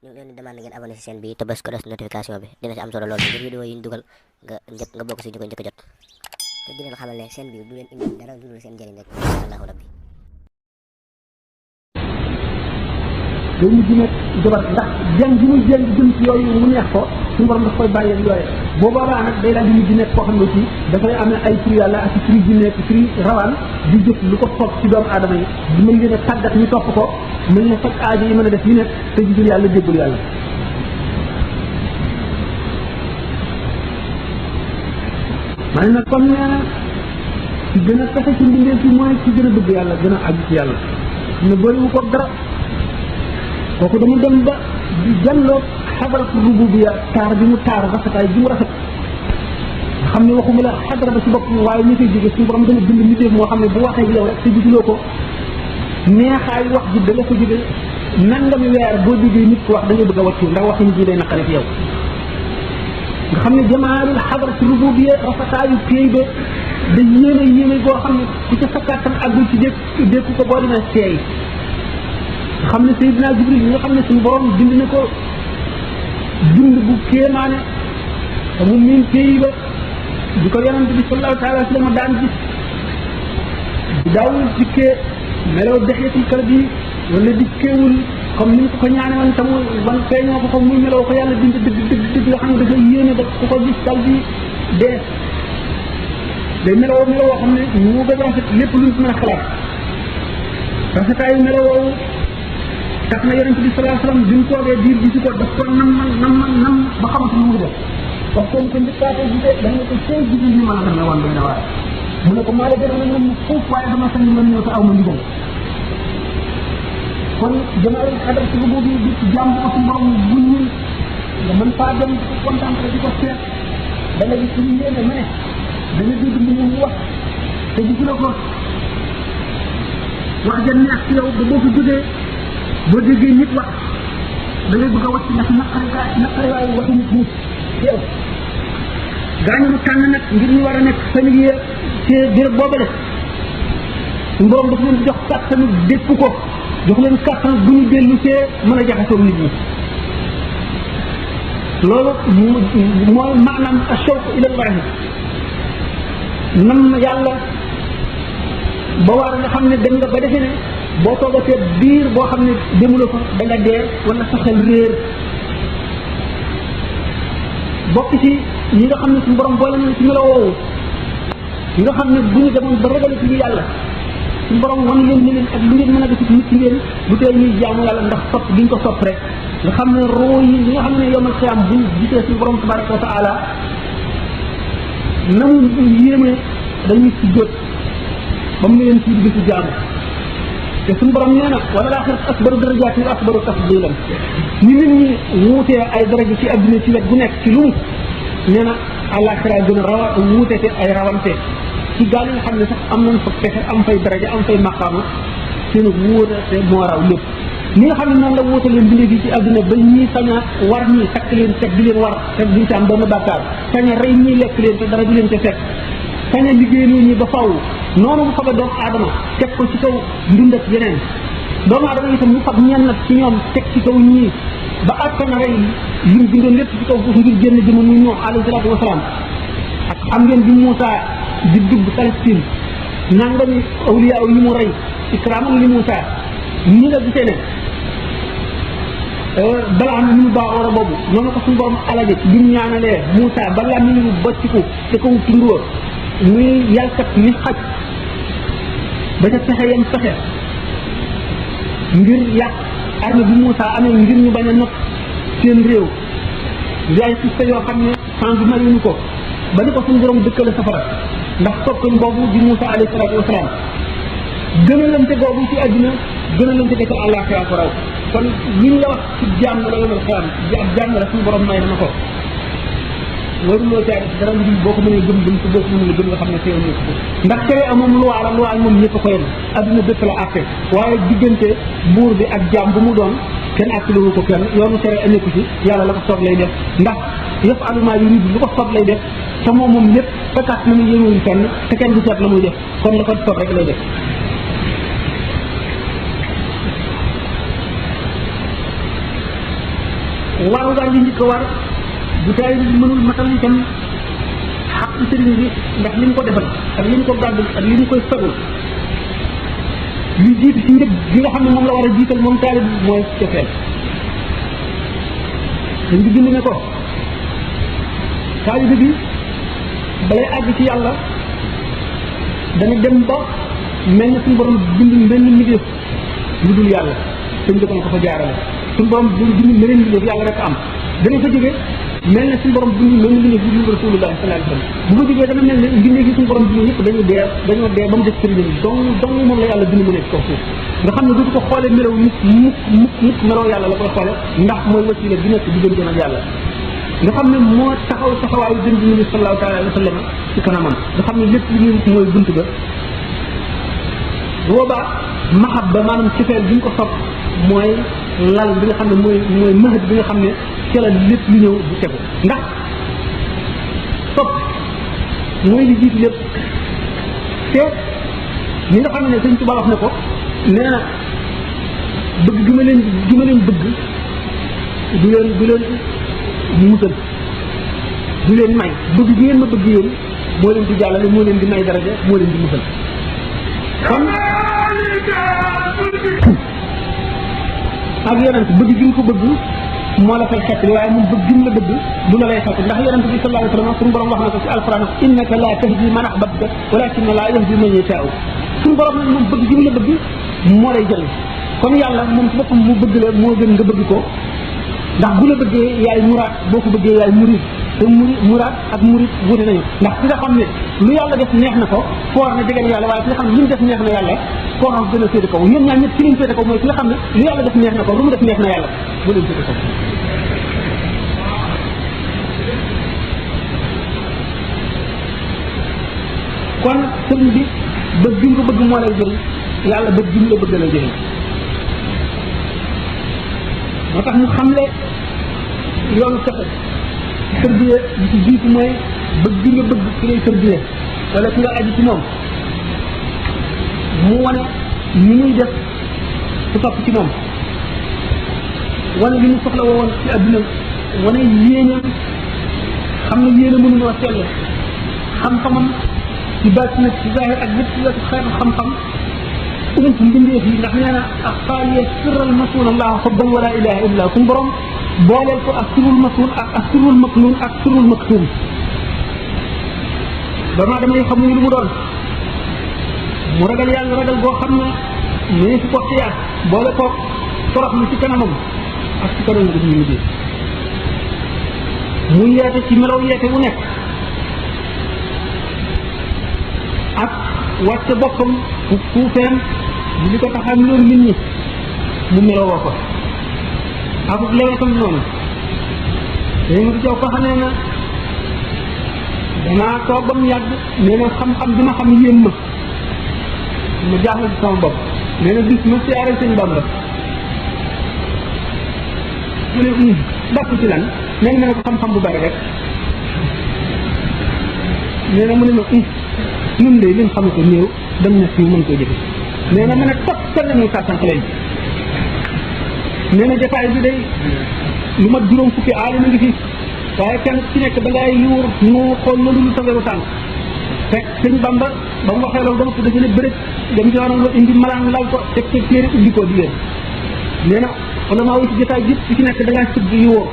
ñu ngi leen di demande ngeen abonné ci chaîne bi te bës ko def notification bi dina ci am solo lool ngir vidéo yi ñu dugal nga bokk ci ñu ko njëkk a jot te di leen xamal ne chaîne bi du leen indi dara lu dul seen njëriñ rek insha Allahu rabbi. day mujj nag jabar ndax jàng bi muy jàng jëm ci yooyu mu neex ko suñu borom daf koy bàyyee yooye boo boobaa nag day daal di mujj nekk koo xam ne aussi dafay am ay tur yàlla ak tur jinne ak tur rawaan di jëf lu ko soob ci doomu aadama yi di mën leen a tàggat ñu topp ko mën na faj aajo yi mën a def yu nekk te gisul yàlla déggul yàlla maanaam nag comme nee na ci gën a pexe ci mbindeef ci mooy ci gën a bëgg yàlla gën a àgg ci yàlla ne boolewu ko dara kooku dama dem ba di jàlloo xadaratu rububiya taar bi mu taar rafetaay bi mu rafet nga xam ne waxuma la xadara ba ci bopp waaye ñu koy jóge suñu borom dana bind nit moo xam ne bu waxee yow rek te gisuloo ko neexaay wax ji da la ko jóge nangami weer boo déggee nit ko wax da ngay bëgg a wàccu ndax waxi nit ñi day naqari fi yow nga xam ne jamaalul xadaratu rububiya rafetaayu péey ba da yéene goo xam ne ku ca sakkaatam àggul ci dékku ko boo dina seey xam ne Seydina Jibril yi nga xam ne suñu borom bind na ko bind bu kéemaane te mu miin pays ba di ko yonent bi sallallahu taala wa sallam daan gis di daawul dikkee meloo dexeetul kala bi wala dikkeewul comme ni ñu ko ñaane woon tamu ban feeñoo ko muy meloo ko yàlla bind dëgg nga xam ne dafa yéene ba ku ko gis dal bi dee day meloo xam ne mu gën a rafet lépp luñ mën a xalaat rafetaayu meloo tax na yonent bi sallallahu alayhi wasallam bi mu toogee biir gisu ko daf ko nam ba xamatu lu mu def wax ko ko njëkkaatee gisee da nga ko sey jibil ni ma la demee woon doy na waaye mu ne ko maa la gën a nam foofu waaye dama sañ mën ñëw te aw ma ndigal kon jëmale xadar ci boobu bi ci jàmm ko ci borom bu ñun nga mën faa dem di ko contemplé di ko seet da nga gis suñu yéene ma ne da nga dégg li mu wax te gisuloo ko wax ja neex ci yow ba boo ko jógee boo déggee nit wax da ngay bëgg a wàcc ndax naqari waaye waxi nit ñi ci yow gaañu mu tànn nag ngir ñu war a nekk familier ci béréb boobale suñu borom dafa leen jox kàttanu dépp ko jox leen kàttan bu ñu dellu see mën a jaxasoo nit ñi loolu mooy maanaam ashawq ila al-barahi nam yàlla ba war nga xam ne dem nga ba defe ne boo toogatee biir boo xam ne demuloo ko da nga dee wala sa xel réer bokk ci ñi nga xam ne suñu borom boole nañ ci melo woowu ñi nga xam ne bu ñu demoon ba ragal ci yàlla suñu borom wan leen ne leen ak lu ngeen mën a def ci nit ci ngeen bu tee ñuy jaamu yàlla ndax sopp gi ñu ko sopp rek nga xam ne roo yi ñi nga xam ne yowmal xiyaam buñ gisee suñu borom tabaraka wa taala na mu yéeme dañuy ci jot ba mu ne leen fii di ci jaamu te suñu borom nee na wala laaxirat akbaru darajaatin wa akbaru tafdilan ni nit ñi wuutee ay daraja ci adduna ci wet gu nekk ci lu mu nee na àllaaxira gën a rawa wuute te ay rawante ci gaal yi nga xam ne sax am nañ fa pexe am fay daraja am fay maqaama seen wuute te moo raw lépp ni nga xam ne noonu la wuute leen bi léegi ci adduna ba ñii sañ a war ñii takk leen teg di leen war te duñ ci am benn bàkkaar sañ a rey ñii lekk leen te dara du leen ca fekk sañ a liggéey nit ñi ba faw noonu mu fabe doomu aadama teg ko ci kaw ndund ak yeneen doomu aadama itam mu fab ñenn nag ci ñoom teg ci kaw ñii ba àttan a rey lim bindoon lépp ci kaw foofu ngir génn jëma muy ñoom alayhi salaatu wasalaam ak xam ngeen bi Muusa di dugg Palestine nangami awliya yi mu rey ikraaman li Muusa ñi nga gisee ne balaa am ñu baaxoor a boobu noonu ko suñu borom alage bi mu ñaanalee Muusa balaa mi ñu bocciku te kaw tundóor muy yàlkat ni xaj ba ca pexe yam pexe ngir yàq arme bi Moussa amee ngir ñu bañ a not seen réew di ay sista yoo xam ne change marinu ko ba ni ko suñu borom dëkkale safara ndax soppam boobu di Moussa alayhi salaatu wasalaam gënalante boobu ci àdduna gënalante ko ci àllaaxira ko raw kon li ñu la wax ci jàmm la yomal xiyam ab jàmm la suñu borom may na ko waruloo caa def dara lu boo ko mënee gëm ko boo ko mënee gëm nga xam ne teew ñu ko ndax tere amoom luwaa moom ñëpp ko yem adduna bépp la àtte waaye diggante buur bi ak jaam bu mu doon kenn àttaliwu ko kenn yoonu tere aneeku ci yàlla la ko soob lay def ndax yëpp alument yu lu ko soob lay def te moom lépp fekkaat na mu yënguwul fenn te kenn du seet la muy def kon la ko soob rek lay def warugar yi njëkk a war bu taay bi mënul matal itam xaq sëriñ bi ndax li ñu ko defal ak li ñu ko gàddul ak li ñu koy fegul li jiitu ci njëg gi nga xam ne moom la war a jiital moom taalib mooy cofeel dañ di bind ne ko taalib bi balay àgg ci yàlla dana dem ba mel na suñu borom bind benn liggéey lu dul yàlla suñ ko ko fa jaarale suñu borom bind beneen liggéey yàlla rek am dana fa jóge mel na suñu borom bind benn liggéey bu dul rasulullah sallallahu alayhi wasallam bu ma jógee dana mel ne mbindee gi suñu borom bind ñëpp dañoo dee ba mu def sëriñ bi dong moom la yàlla bind mu nekk kaw suuf nga xam ne du ko xoolee melaw mukk melaw yàlla la koy xoole ndax mooy wasila bi nekk diggante ak yàlla nga xam ne moo taxaw taxawaayu gën bi nabi sallallahu taala alayhi wa sallam ci kanamam nga xam ne lépp li ñuy mooy bunt ba boobaa mahabba maanaam cofeel bi ñu ko sopp mooy lal bi nga xam ne mooy mahad bi nga xam ne ca la lépp lu ñëw bu tegu ndax sopp mooy li jiitu lépp te ñi nga xam ne sëñ Tuubaa wax na ko nee na bëgg gi ma leen bëgg du leen musal du leen may bëgg gi ngeen ma bëgg yéen moo leen di jàllale moo leen di may daraja moo leen di musal kon ak yonent bëgg gi nga ko bëgg moo la fay xettali waaye moom bëgg gi mu la bëgg du la lay xett ndax yonent bi sallallahu alayhi wa sallam suñu borom wax na ko ci alquran innaka la tahdi man ahbabta walakin la yahdi man yashaa suñu borom nag moom bëgg gi mu la bëgg moo lay jël kon yàlla moom ci boppam mu bëgg la moo gën nga bëgg ko ndax bu la bëggee yaay muraad boo ko bëggee yaay murid te muraad ak murid wute nañu ndax ki nga xam ne lu yàlla def neex na ko foor na jege yàlla waaye ki nga xam ne li mu def neex na yàlla koo xam gën a féete kaw ñoom ñaar ñëpp ci liñ féete kaw mooy ki nga xam ne lu yàlla def neex na ko lu mu def neex na yàlla bu leen féete kaw kon sëriñ bi bëgg bi nga ko bëgg moo lay jëriñ yàlla bëgg bi mu la bëgg la jëriñ moo tax mu xamle yoonu texe tërbiye li ci jiitu mooy bëgg bi nga bëgg ki ngay tërbiye wala ki nga aju ci moom mu wane ni muy def su topp ci moom wane li mu soxla woon ci adduna wane yéeneem xam ne yéene mënunoo sell xam-xamam ci baat nag ci zahir ak lépp ci xeetu xam-xam umut mbindeef yi ndax nee na ak xaaliye sirral masul allah xubban wala ilaha illa suñu borom booleel ko ak sirrul masul ak sirrul maknun ak sirrul maktum doomu aadama yi xamuñu lu mu doon mu ragal yàlla ragal boo xam ne nee si ko xiyaas boole ko torox lu ci kanamam ak ci kanam nga ñu mujjee mu yeete ci melaw yeete bu nekk ak wàcce boppam fu fuufeem li ko tax a loolu nit ñi mu meloo ko ak lewetam noonu léegi nag jow ko xamee na danaa toog ba mu yàgg nee na xam-xam bi ma xam yéem ma jaaxle ci sama bopp nee na bis ma siyaare sëñ Bamba mu ne dàpp ci lan nee na ko xam-xam bu bari rek nee na mu ne ma ñun de liñ xam ko néew dem na fii mën koy jëfe nee na mën a topp sell mu sànq leen nee na jotaay bi day lu mat juróom fukki aalima ngi fi waaye kenn ci nekk da ngay yuur ñu xool na lu sa weru tànk fekk sëñ Bamba ba mu waxee loolu ba mu dafa ne bërëb dem ci waroon indi malaan lal ko teg ca téere ubbi ko di yéen nee na ulamaa yi ci jotaay yëpp ci nekk da ngaa sëgg yu wóor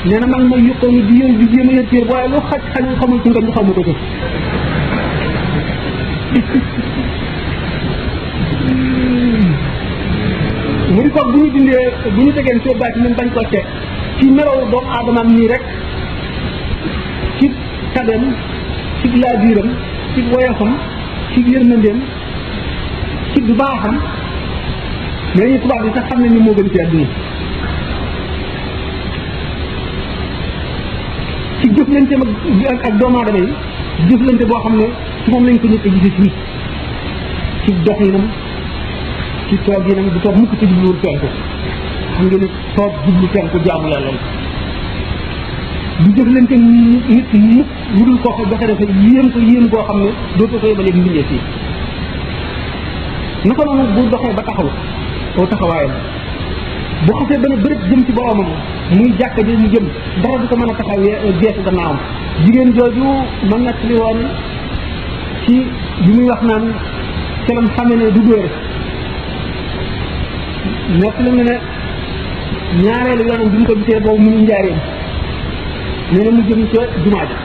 nee na man mooy yuqoo ni di yéen di jéem a yër téere waaye lu xaj xamul ci nga ñu xamu ko ci mu di ko bu ñu dindee bu ñu tegeen soo baati ñun bañ ko teg ci melaw doomu aadamaam nii rek ci tabeem ci laabiiram ci woyofam ci yërmandeem ci du baaxam mais ñu tubaab yi sax xam ne ni moo gën ci àdduna ci jëflante ak doomu aadama yi jëflante boo xam ne ci moom lañ ko ñëkk a gisee ci nit ci doxinam ci toog yi nag du toog mukk ci jubluwul penku xam nga ne toog jublu penku jaamu yàlla la du jëflante nit mukk lu dul koo ko joxe dafa yéem ko yéem koo xam ne dootoo ko yebaleeg mbindee fii naka noonu bu doxee ba taxaw koo taxawaayam bu xasee ba ne bërëb jëm ci boromam muy jàkka ji mu jëm dara du ko mën a taxaw geesu gannaawam jigéen jooju ma nekk li woon ci bi muy wax naan kelam xame ne du góor nekk la ne ñaareelu yoonam bi mu ko gisee boobu mu ngi njaareem nee na mu jëm ca jumaa ja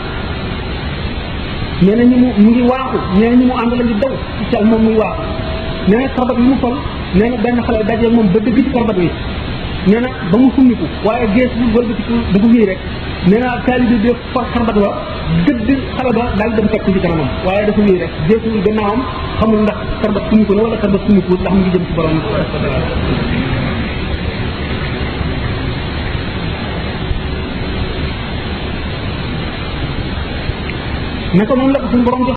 nee na mu ngi waaxu nee na ñi mu ànd la ngi daw ci cal moom muy waaxu nee na karbat yi mu sol nee na benn xale daje moom ba dëgg ci karbat wi nee na ba mu summiku waaye gees bu wëlbatiku dafa wéy rek nee na taalibe bi for karbat wa gëdd xale ba daal dem fekk ci kanamam waaye dafa wéy rek geesul gannaawam xamul ndax karbat summiku na wala karbat summiku ndax mu ngi jëm ci borom naka noonu la ko suñu borom jox